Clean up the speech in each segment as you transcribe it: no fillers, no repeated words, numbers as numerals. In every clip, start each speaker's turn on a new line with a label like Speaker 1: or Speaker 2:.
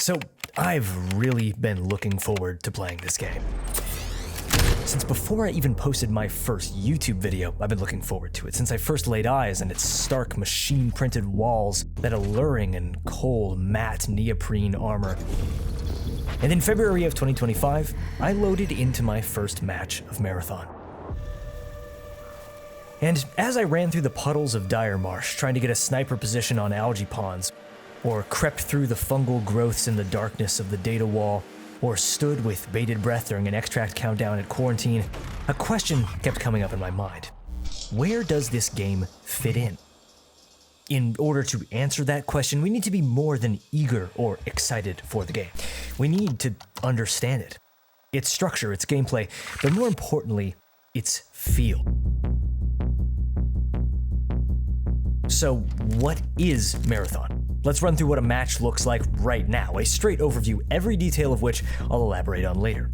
Speaker 1: So, I've really been looking forward to playing this game. Since before I even posted my first YouTube video, I've been looking forward to it, since I first laid eyes on its stark machine-printed walls, that alluring and cold matte neoprene armor. And in February of 2025, I loaded into my first match of Marathon. And as I ran through the puddles of Dire Marsh, trying to get a sniper position on algae ponds, or crept through the fungal growths in the darkness of the data wall, or stood with bated breath during an extract countdown at quarantine, a question kept coming up in my mind. Where does this game fit in? In order to answer that question, we need to be more than eager or excited for the game. We need to understand it. Its structure, its gameplay, but more importantly, its feel. So, what is Marathon? Let's run through what a match looks like right now, a straight overview, every detail of which I'll elaborate on later.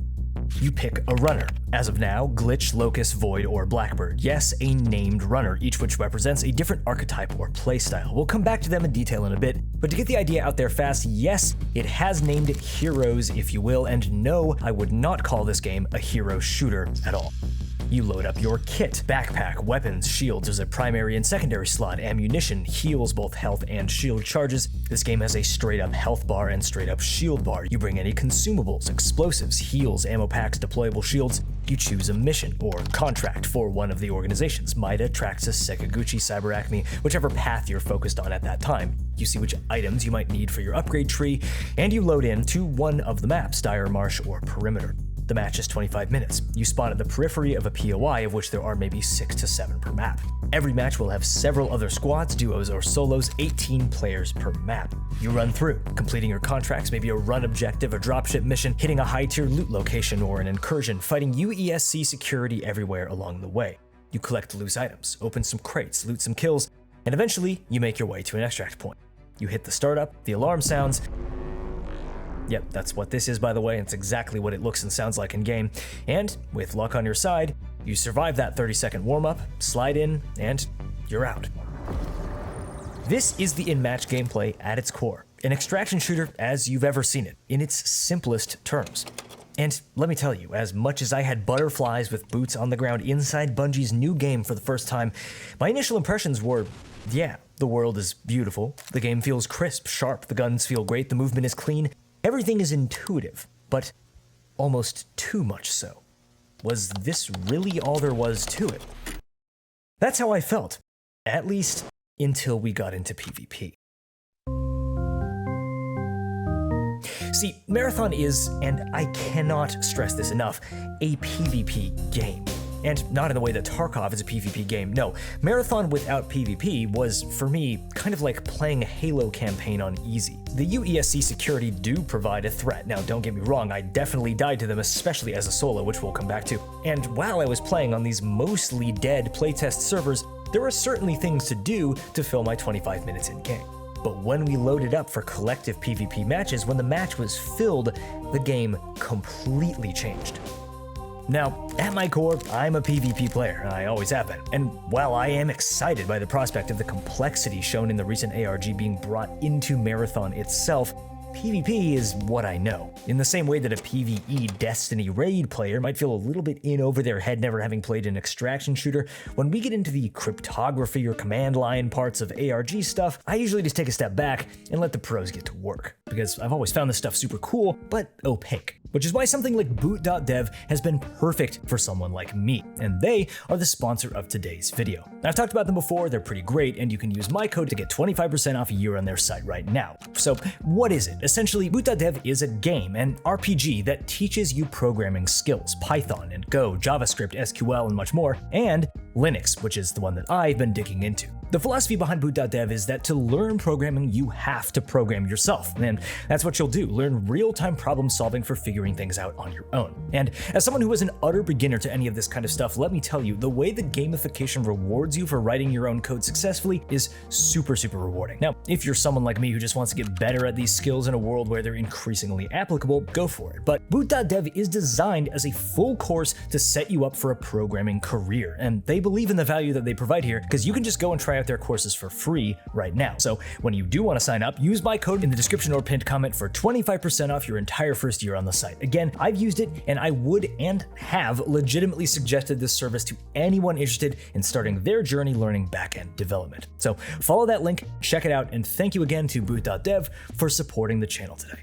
Speaker 1: You pick a runner. As of now, Glitch, Locust, Void, or Blackbird. Yes, a named runner, each which represents a different archetype or playstyle. We'll come back to them in detail in a bit, but to get the idea out there fast, yes, it has named heroes, if you will, and no, I would not call this game a hero shooter at all. You load up your kit, backpack, weapons, shields. There's a primary and secondary slot, ammunition, heals, both health and shield charges. This game has a straight up health bar and straight up shield bar. You bring any consumables, explosives, heals, ammo packs, deployable shields. You choose a mission or contract for one of the organizations, Mida, Traxxas, Sekaguchi, CyberAcme, whichever path you're focused on at that time. You see which items you might need for your upgrade tree, and you load in to one of the maps, Dire Marsh or Perimeter. The match is 25 minutes. You spawn at the periphery of a POI, of which there are maybe 6 to 7 per map. Every match will have several other squads, duos, or solos, 18 players per map. You run through, completing your contracts, maybe a run objective, a dropship mission, hitting a high-tier loot location or an incursion, fighting UESC security everywhere along the way. You collect loose items, open some crates, loot some kills, and eventually you make your way to an extract point. You hit the startup, the alarm sounds. Yep, that's what this is, by the way. It's exactly what it looks and sounds like in-game. And, with luck on your side, you survive that 30-second warm-up, slide in, and you're out. This is the in-match gameplay at its core. An extraction shooter as you've ever seen it, in its simplest terms. And let me tell you, as much as I had butterflies with boots on the ground inside Bungie's new game for the first time, my initial impressions were, yeah, the world is beautiful, the game feels crisp, sharp, the guns feel great, the movement is clean. Everything is intuitive, but almost too much so. Was this really all there was to it? That's how I felt, at least until we got into PvP. See, Marathon is, and I cannot stress this enough, a PvP game. And not in the way that Tarkov is a PvP game, no. Marathon without PvP was, for me, kind of like playing a Halo campaign on easy. The UESC security do provide a threat. Now, don't get me wrong, I definitely died to them, especially as a solo, which we'll come back to. And while I was playing on these mostly dead playtest servers, there were certainly things to do to fill my 25 minutes in-game. But when we loaded up for collective PvP matches, when the match was filled, the game completely changed. Now, at my core, I'm a PvP player, I always have been, and while I am excited by the prospect of the complexity shown in the recent ARG being brought into Marathon itself, PvP is what I know. In the same way that a PvE Destiny raid player might feel a little bit in over their head never having played an extraction shooter, when we get into the cryptography or command line parts of ARG stuff, I usually just take a step back and let the pros get to work, because I've always found this stuff super cool, but opaque. Which is why something like Boot.dev has been perfect for someone like me, and they are the sponsor of today's video. I've talked about them before, they're pretty great, and you can use my code to get 25% off a year on their site right now. So what is it? Essentially, Boot.dev is a game, an RPG that teaches you programming skills, Python and Go, JavaScript, SQL, and much more, and Linux, which is the one that I've been digging into. The philosophy behind Boot.dev is that to learn programming, you have to program yourself, and that's what you'll do, learn real-time problem solving for figuring things out on your own. And as someone who is an utter beginner to any of this kind of stuff, let me tell you, the way that gamification rewards you for writing your own code successfully is super, super rewarding. Now, if you're someone like me who just wants to get better at these skills in a world where they're increasingly applicable, go for it. But Boot.dev is designed as a full course to set you up for a programming career, and they they believe in the value that they provide here because you can just go and try out their courses for free right now. So when you do want to sign up, use my code in the description or pinned comment for 25% off your entire first year on the site. Again, I've used it and I would and have legitimately suggested this service to anyone interested in starting their journey learning backend development. So follow that link, check it out, and thank you again to Boot.dev for supporting the channel today.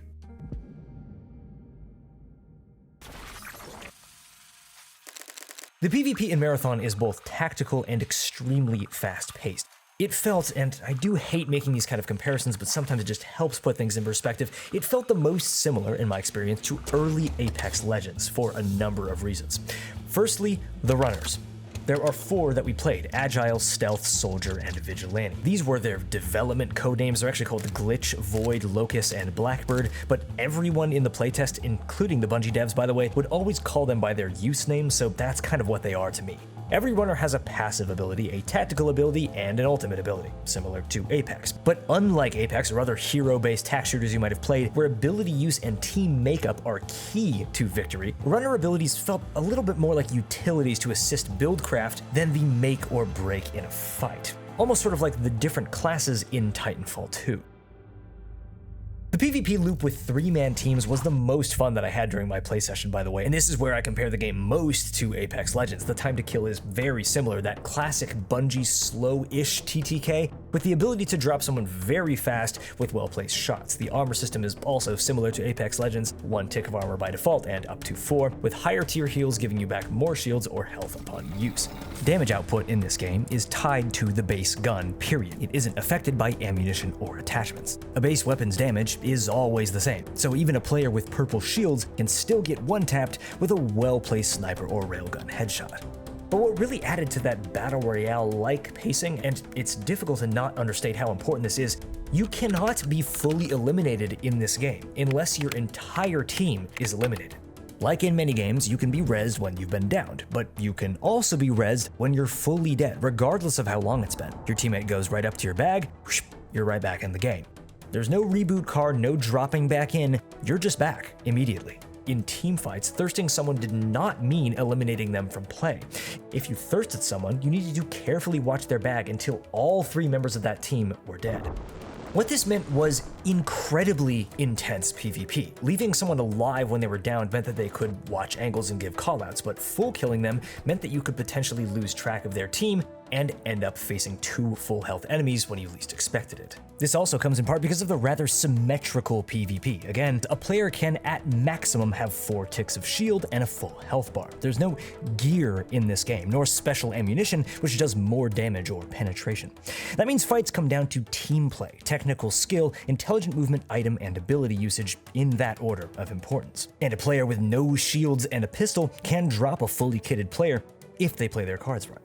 Speaker 1: The PvP in Marathon is both tactical and extremely fast-paced. It felt, and I do hate making these kind of comparisons, but sometimes it just helps put things in perspective, it felt the most similar, in my experience, to early Apex Legends for a number of reasons. Firstly, the runners. There are 4 that we played: Agile, Stealth, Soldier, and Vigilante. These were their development codenames. They're actually called Glitch, Void, Locust, and Blackbird, but everyone in the playtest, including the Bungie devs by the way, would always call them by their use names, so that's kind of what they are to me. Every runner has a passive ability, a tactical ability, and an ultimate ability, similar to Apex. But unlike Apex or other hero-based tac shooters you might have played, where ability use and team makeup are key to victory, runner abilities felt a little bit more like utilities to assist buildcraft than the make or break in a fight. Almost sort of like the different classes in Titanfall 2. The PvP loop with 3-man teams was the most fun that I had during my play session, by the way, and this is where I compare the game most to Apex Legends. The time to kill is very similar, that classic Bungie slow-ish TTK, with the ability to drop someone very fast with well-placed shots. The armor system is also similar to Apex Legends, 1 tick of armor by default and up to 4, with higher tier heals giving you back more shields or health upon use. Damage output in this game is tied to the base gun, period. It isn't affected by ammunition or attachments. A base weapon's damage is always the same, so even a player with purple shields can still get one-tapped with a well-placed sniper or railgun headshot. But what really added to that Battle Royale-like pacing, and it's difficult to not understate how important this is, you cannot be fully eliminated in this game unless your entire team is eliminated. Like in many games, you can be rezzed when you've been downed, but you can also be rezzed when you're fully dead, regardless of how long it's been. Your teammate goes right up to your bag, whoosh, you're right back in the game. There's no reboot card, no dropping back in, you're just back immediately. In teamfights, thirsting someone did not mean eliminating them from play. If you thirsted someone, you needed to carefully watch their bag until all 3 members of that team were dead. What this meant was incredibly intense PvP. Leaving someone alive when they were down meant that they could watch angles and give callouts, but full killing them meant that you could potentially lose track of their team and end up facing 2 full health enemies when you least expected it. This also comes in part because of the rather symmetrical PvP. Again, a player can at maximum have 4 ticks of shield and a full health bar. There's no gear in this game, nor special ammunition, which does more damage or penetration. That means fights come down to team play, technical skill, intelligent movement, item, and ability usage in that order of importance. And a player with no shields and a pistol can drop a fully kitted player if they play their cards right.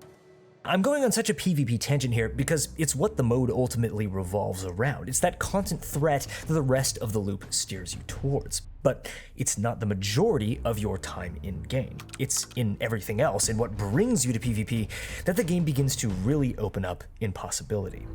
Speaker 1: I'm going on such a PvP tangent here because it's what the mode ultimately revolves around. It's that constant threat that the rest of the loop steers you towards. But it's not the majority of your time in-game. It's in everything else, and what brings you to PvP, that the game begins to really open up in possibility.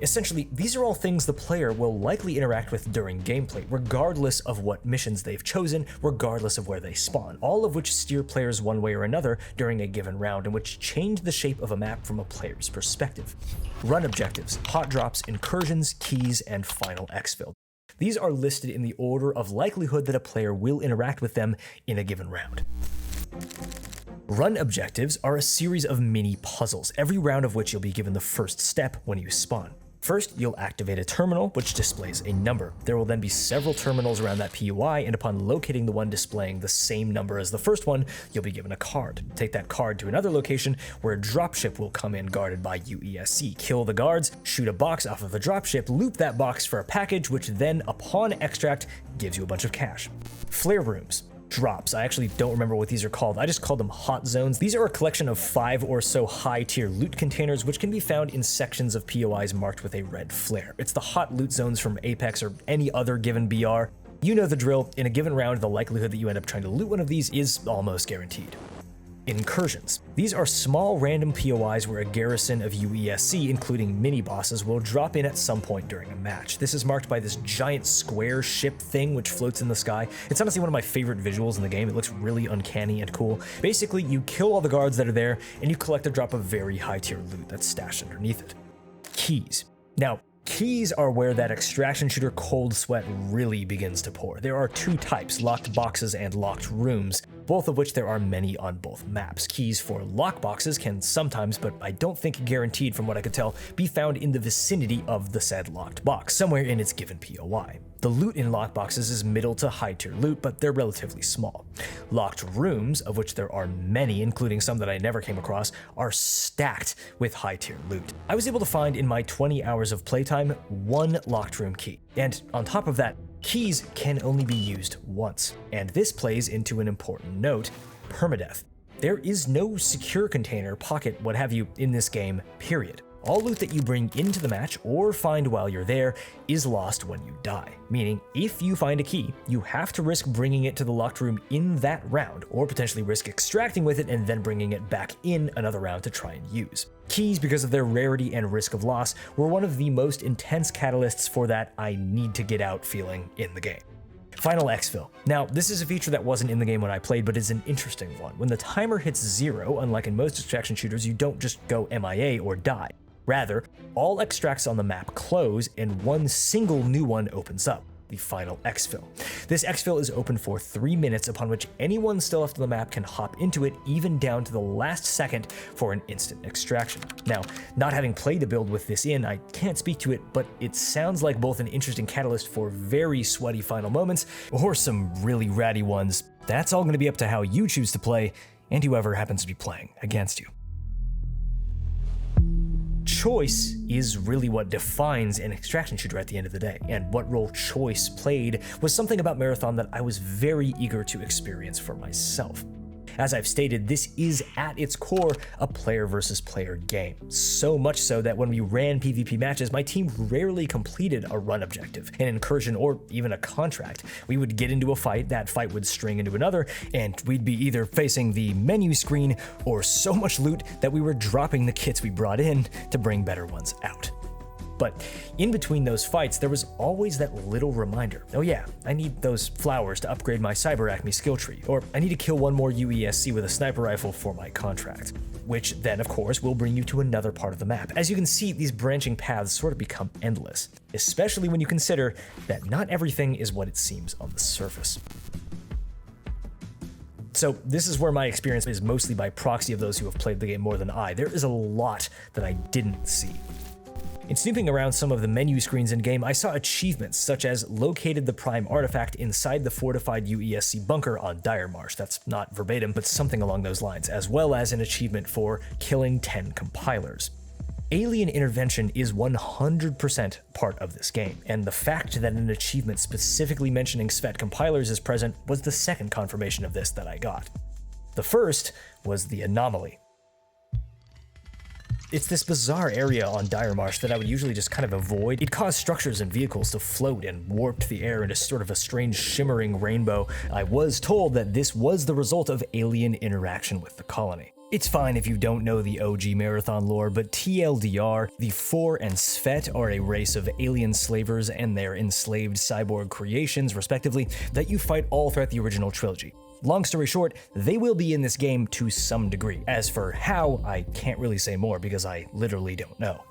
Speaker 1: Essentially, these are all things the player will likely interact with during gameplay, regardless of what missions they've chosen, regardless of where they spawn, all of which steer players one way or another during a given round and which change the shape of a map from a player's perspective. Run objectives, hot drops, incursions, keys, and final exfil. These are listed in the order of likelihood that a player will interact with them in a given round. Run objectives are a series of mini puzzles, every round of which you'll be given the first step when you spawn. First, you'll activate a terminal, which displays a number. There will then be several terminals around that POI, and upon locating the one displaying the same number as the first one, you'll be given a card. Take that card to another location where a dropship will come in guarded by UESC. Kill the guards, shoot a box off of the dropship, loop that box for a package, which then, upon extract, gives you a bunch of cash. Flare rooms. Drops. I actually don't remember what these are called. I just called them hot zones. These are a collection of 5 or so high-tier loot containers which can be found in sections of POIs marked with a red flare. It's the hot loot zones from Apex or any other given BR. You know the drill. In a given round, the likelihood that you end up trying to loot one of these is almost guaranteed. Incursions. These are small random POIs where a garrison of UESC, including mini-bosses, will drop in at some point during a match. This is marked by this giant square ship thing which floats in the sky. It's honestly one of my favorite visuals in the game. It looks really uncanny and cool. Basically, you kill all the guards that are there, and you collect a drop of very high-tier loot that's stashed underneath it. Keys. Now, keys are where that extraction shooter cold sweat really begins to pour. There are two types, locked boxes and locked rooms, both of which there are many on both maps. Keys for lock boxes can sometimes, but I don't think guaranteed from what I could tell, be found in the vicinity of the said locked box, somewhere in its given POI. The loot in locked boxes is middle to high tier loot, but they're relatively small. Locked rooms, of which there are many, including some that I never came across, are stacked with high tier loot. I was able to find in my 20 hours of playtime one locked room key, and on top of that, keys can only be used once. And this plays into an important note: permadeath. There is no secure container, pocket, what have you, in this game, period. All loot that you bring into the match or find while you're there is lost when you die, meaning if you find a key, you have to risk bringing it to the locked room in that round, or potentially risk extracting with it and then bringing it back in another round to try and use. Keys, because of their rarity and risk of loss, were one of the most intense catalysts for that I need to get out feeling in the game. Final exfil. Now, this is a feature that wasn't in the game when I played, but is an interesting one. When the timer hits 0, unlike in most extraction shooters, you don't just go MIA or die. Rather, all extracts on the map close and one single new one opens up, the final exfil. This exfil is open for 3 minutes, upon which anyone still left on the map can hop into it, even down to the last second for an instant extraction. Now, not having played a build with this in, I can't speak to it, but it sounds like both an interesting catalyst for very sweaty final moments, or some really ratty ones. That's all going to be up to how you choose to play, and whoever happens to be playing against you. Choice is really what defines an extraction shooter at the end of the day, and what role choice played was something about Marathon that I was very eager to experience for myself. As I've stated, this is at its core a player versus player game, so much so that when we ran PvP matches, my team rarely completed a run objective, an incursion, or even a contract. We would get into a fight, that fight would string into another, and we'd be either facing the menu screen or so much loot that we were dropping the kits we brought in to bring better ones out. But in between those fights, there was always that little reminder. Oh yeah, I need those flowers to upgrade my Cyber Acme skill tree, or I need to kill one more UESC with a sniper rifle for my contract. Which then, of course, will bring you to another part of the map. As you can see, these branching paths sort of become endless, especially when you consider that not everything is what it seems on the surface. So this is where my experience is mostly by proxy of those who have played the game more than I. There is a lot that I didn't see. In snooping around some of the menu screens in-game, I saw achievements such as located the prime artifact inside the fortified UESC bunker on Dire Marsh. That's not verbatim, but something along those lines, as well as an achievement for killing 10 compilers. Alien intervention is 100% part of this game, and the fact that an achievement specifically mentioning Svet compilers is present was the second confirmation of this that I got. The first was the anomaly. It's this bizarre area on Dire Marsh that I would usually just kind of avoid. It caused structures and vehicles to float and warped the air into sort of a strange shimmering rainbow. I was told that this was the result of alien interaction with the colony. It's fine if you don't know the OG Marathon lore, but TLDR, the Four and Svet are a race of alien slavers and their enslaved cyborg creations, respectively, that you fight all throughout the original trilogy. Long story short, they will be in this game to some degree. As for how, I can't really say more because I literally don't know.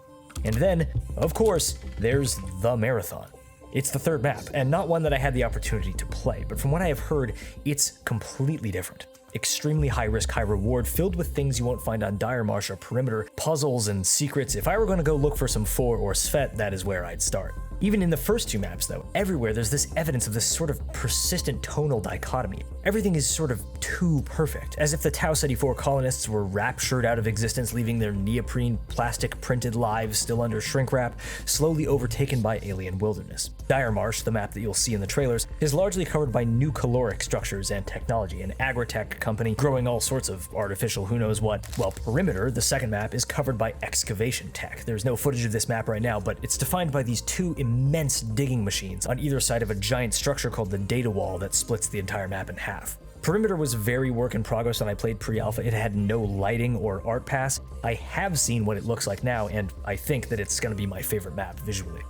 Speaker 1: And then, of course, there's the Marathon. It's the third map, and not one that I had the opportunity to play, but from what I have heard, it's completely different. Extremely high risk, high reward, filled with things you won't find on Dire Marsh or Perimeter, puzzles and secrets. If I were going to go look for some Four or Svet, that is where I'd start. Even in the first two maps though, everywhere there's this evidence of this sort of persistent tonal dichotomy. Everything is sort of too perfect, as if the Tau Ceti 4 colonists were raptured out of existence, leaving their neoprene plastic printed lives still under shrink wrap, slowly overtaken by alien wilderness. Dire Marsh, the map that you'll see in the trailers, is largely covered by new caloric structures and technology, an agritech company growing all sorts of artificial who knows what, while Perimeter, the second map, is covered by excavation tech. There's no footage of this map right now, but it's defined by these two immense digging machines on either side of a giant structure called the Data Wall that splits the entire map in half. Perimeter was very work in progress when I played pre-alpha. It had no lighting or art pass. I have seen what it looks like now, and I think that it's going to be my favorite map visually.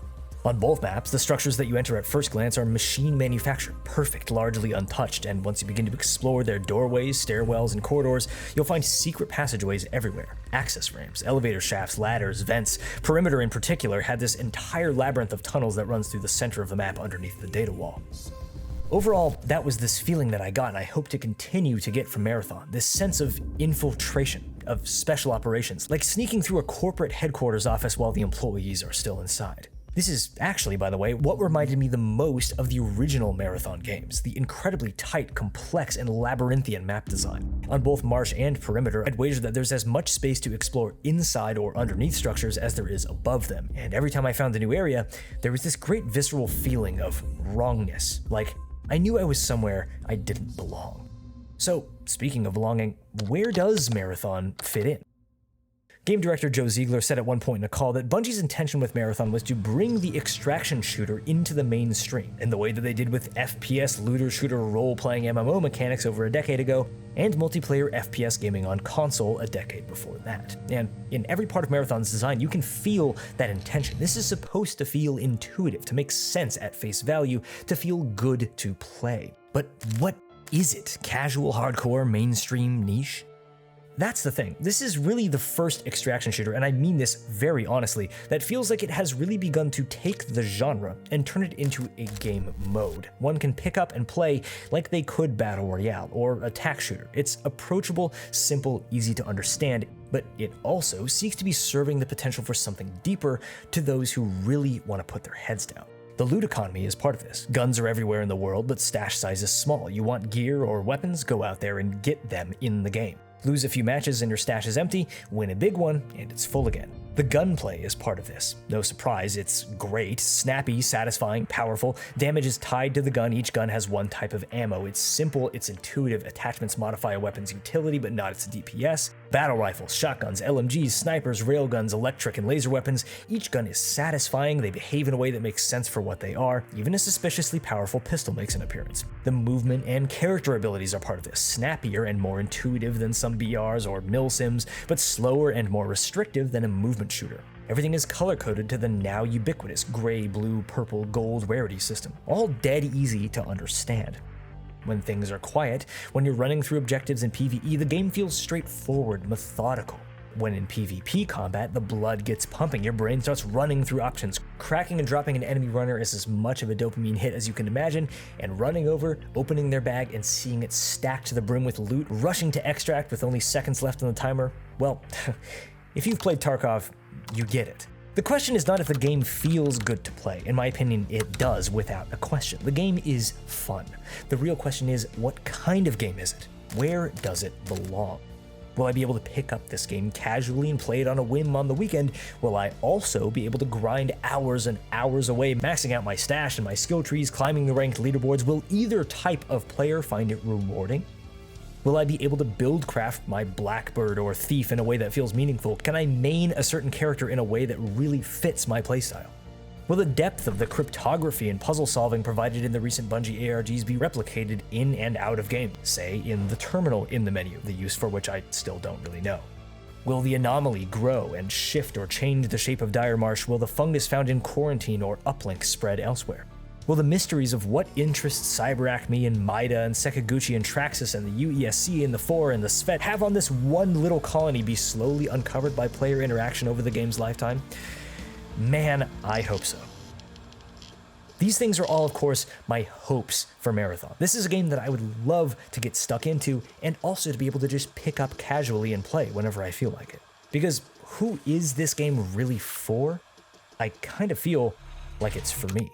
Speaker 1: On both maps, the structures that you enter at first glance are machine manufactured, perfect, largely untouched, and once you begin to explore their doorways, stairwells, and corridors, you'll find secret passageways everywhere. Access ramps, elevator shafts, ladders, vents. Perimeter in particular had this entire labyrinth of tunnels that runs through the center of the map underneath the data wall. Overall, that was this feeling that I got and I hope to continue to get from Marathon, this sense of infiltration, of special operations, like sneaking through a corporate headquarters office while the employees are still inside. This is actually, by the way, what reminded me the most of the original Marathon games, the incredibly tight, complex, and labyrinthian map design. On both Marsh and Perimeter, I'd wager that there's as much space to explore inside or underneath structures as there is above them, and every time I found a new area, there was this great visceral feeling of wrongness, like I knew I was somewhere I didn't belong. So, speaking of belonging, where does Marathon fit in? Game director Joe Ziegler said at one point in a call that Bungie's intention with Marathon was to bring the extraction shooter into the mainstream, in the way that they did with FPS looter-shooter role-playing MMO mechanics over a decade ago, and multiplayer FPS gaming on console a decade before that. And in every part of Marathon's design, you can feel that intention. This is supposed to feel intuitive, to make sense at face value, to feel good to play. But what is it? Casual, hardcore, mainstream, niche? That's the thing. This is really the first extraction shooter, and I mean this very honestly, that feels like it has really begun to take the genre and turn it into a game mode. One can pick up and play like they could Battle Royale or attack shooter. It's approachable, simple, easy to understand, but it also seeks to be serving the potential for something deeper to those who really want to put their heads down. The loot economy is part of this. Guns are everywhere in the world, but stash size is small. You want gear or weapons? Go out there and get them in the game. Lose a few matches and your stash is empty, win a big one, and it's full again. The gunplay is part of this. No surprise, it's great, snappy, satisfying, powerful. Damage is tied to the gun. Each gun has one type of ammo. It's simple, it's intuitive. Attachments modify a weapon's utility, but not its DPS. Battle rifles, shotguns, LMGs, snipers, railguns, electric and laser weapons. Each gun is satisfying. They behave in a way that makes sense for what they are. Even a suspiciously powerful pistol makes an appearance. The movement and character abilities are part of this. Snappier and more intuitive than some BRs or milsims, but slower and more restrictive than a movement shooter. Everything is color-coded to the now ubiquitous gray, blue, purple, gold rarity system, all dead easy to understand. When things are quiet, when you're running through objectives in PvE, the game feels straightforward, methodical. When in PvP combat, the blood gets pumping, your brain starts running through options. Cracking and dropping an enemy runner is as much of a dopamine hit as you can imagine, and running over, opening their bag, and seeing it stacked to the brim with loot, rushing to extract with only seconds left on the timer, well, if you've played Tarkov, you get it. The question is not if the game feels good to play. In my opinion, it does without a question. The game is fun. The real question is, what kind of game is it? Where does it belong? Will I be able to pick up this game casually and play it on a whim on the weekend? Will I also be able to grind hours and hours away, maxing out my stash and my skill trees, climbing the ranked leaderboards? Will either type of player find it rewarding? Will I be able to build craft my Blackbird or Thief in a way that feels meaningful? Can I main a certain character in a way that really fits my playstyle? Will the depth of the cryptography and puzzle solving provided in the recent Bungie ARGs be replicated in and out of game, say in the terminal in the menu, the use for which I still don't really know? Will the anomaly grow and shift or change the shape of Dire Marsh? Will the fungus found in Quarantine or Uplink spread elsewhere? Will the mysteries of what interests Cyberacme and Maida and Sekaguchi and Traxxas and the UESC and the Four and the Svet have on this one little colony be slowly uncovered by player interaction over the game's lifetime? Man, I hope so. These things are all, of course, my hopes for Marathon. This is a game that I would love to get stuck into and also to be able to just pick up casually and play whenever I feel like it. Because who is this game really for? I kind of feel like it's for me.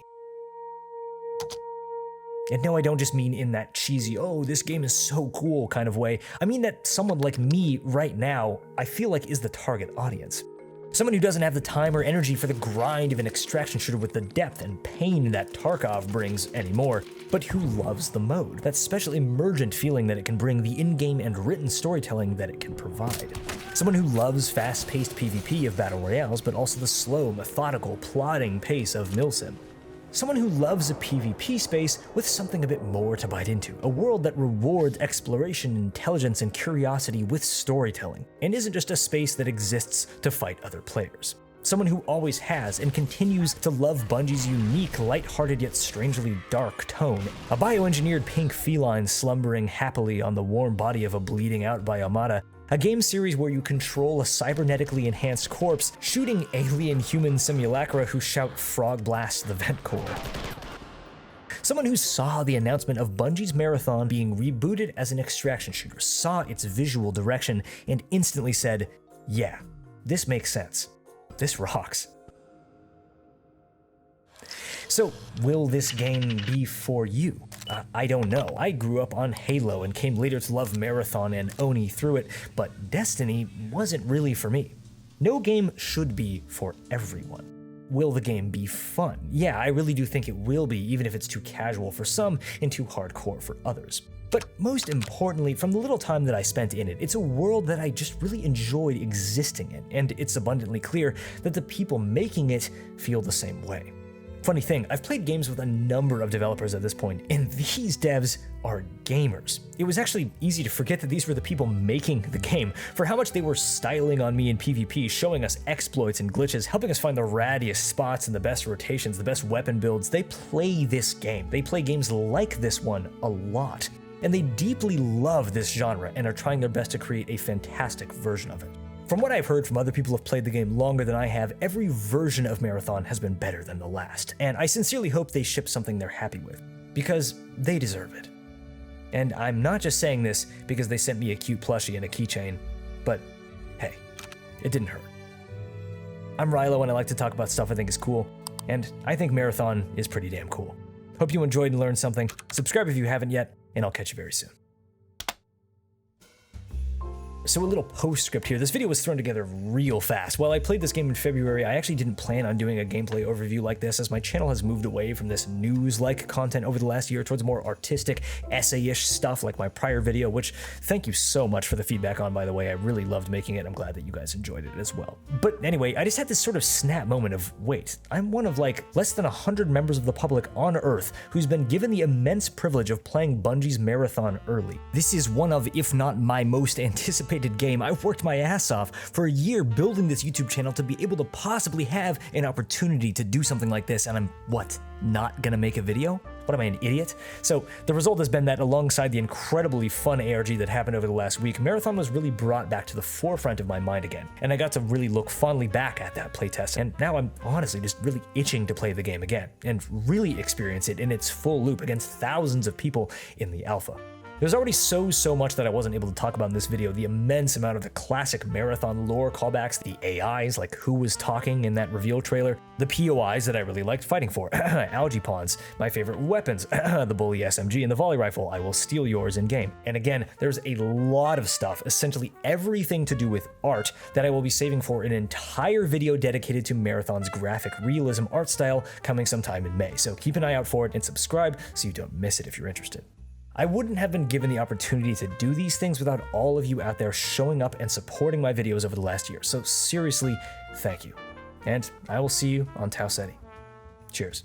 Speaker 1: And no, I don't just mean in that cheesy, oh, this game is so cool kind of way. I mean that someone like me right now, I feel like is the target audience. Someone who doesn't have the time or energy for the grind of an extraction shooter with the depth and pain that Tarkov brings anymore, but who loves the mode, that special emergent feeling that it can bring, the in-game and written storytelling that it can provide. Someone who loves fast-paced PvP of battle royales, but also the slow, methodical, plodding pace of Milsim. Someone who loves a PvP space with something a bit more to bite into, a world that rewards exploration, intelligence, and curiosity with storytelling, and isn't just a space that exists to fight other players. Someone who always has and continues to love Bungie's unique, lighthearted yet strangely dark tone, a bioengineered pink feline slumbering happily on the warm body of a bleeding out Bioamata, a game series where you control a cybernetically enhanced corpse shooting alien human simulacra who shout frog blast to the vent core. Someone who saw the announcement of Bungie's Marathon being rebooted as an extraction shooter, saw its visual direction, and instantly said, yeah, this makes sense. This rocks. So, will this game be for you? I don't know. I grew up on Halo and came later to love Marathon and Oni through it, but Destiny wasn't really for me. No game should be for everyone. Will the game be fun? Yeah, I really do think it will be, even if it's too casual for some and too hardcore for others. But most importantly, from the little time that I spent in it, it's a world that I just really enjoyed existing in, and it's abundantly clear that the people making it feel the same way. Funny thing, I've played games with a number of developers at this point, and these devs are gamers. It was actually easy to forget that these were the people making the game, for how much they were styling on me in PvP, showing us exploits and glitches, helping us find the rattiest spots and the best rotations, the best weapon builds. They play this game. They play games like this one a lot. And they deeply love this genre and are trying their best to create a fantastic version of it. From what I've heard from other people who have played the game longer than I have, every version of Marathon has been better than the last, and I sincerely hope they ship something they're happy with, because they deserve it. And I'm not just saying this because they sent me a cute plushie and a keychain, but hey, it didn't hurt. I'm Rilo and I like to talk about stuff I think is cool, and I think Marathon is pretty damn cool. Hope you enjoyed and learned something. Subscribe if you haven't yet, and I'll catch you very soon. So a little postscript here. This video was thrown together real fast. While I played this game in February, I actually didn't plan on doing a gameplay overview like this, as my channel has moved away from this news-like content over the last year towards more artistic, essay-ish stuff like my prior video, which thank you so much for the feedback on, by the way. I really loved making it. I'm glad that you guys enjoyed it as well. But anyway, I just had this sort of snap moment of, wait, I'm one of like less than 100 members of the public on Earth who's been given the immense privilege of playing Bungie's Marathon early. This is one of, if not my most anticipated game. I've worked my ass off for a year building this YouTube channel to be able to possibly have an opportunity to do something like this, and I'm, what, not gonna make a video? What am I, an idiot? So the result has been that alongside the incredibly fun ARG that happened over the last week, Marathon was really brought back to the forefront of my mind again, and I got to really look fondly back at that playtest, and now I'm honestly just really itching to play the game again, and really experience it in its full loop against thousands of people in the alpha. There's already so much that I wasn't able to talk about in this video. The immense amount of the classic Marathon lore callbacks, the AIs, like who was talking in that reveal trailer, the POIs that I really liked fighting for, algae ponds, my favorite weapons, the bully SMG and the volley rifle, I will steal yours in game. And again, there's a lot of stuff, essentially everything to do with art, that I will be saving for an entire video dedicated to Marathon's graphic realism art style coming sometime in May. So keep an eye out for it and subscribe so you don't miss it if you're interested. I wouldn't have been given the opportunity to do these things without all of you out there showing up and supporting my videos over the last year. So seriously, thank you. And I will see you on Tau Ceti. Cheers.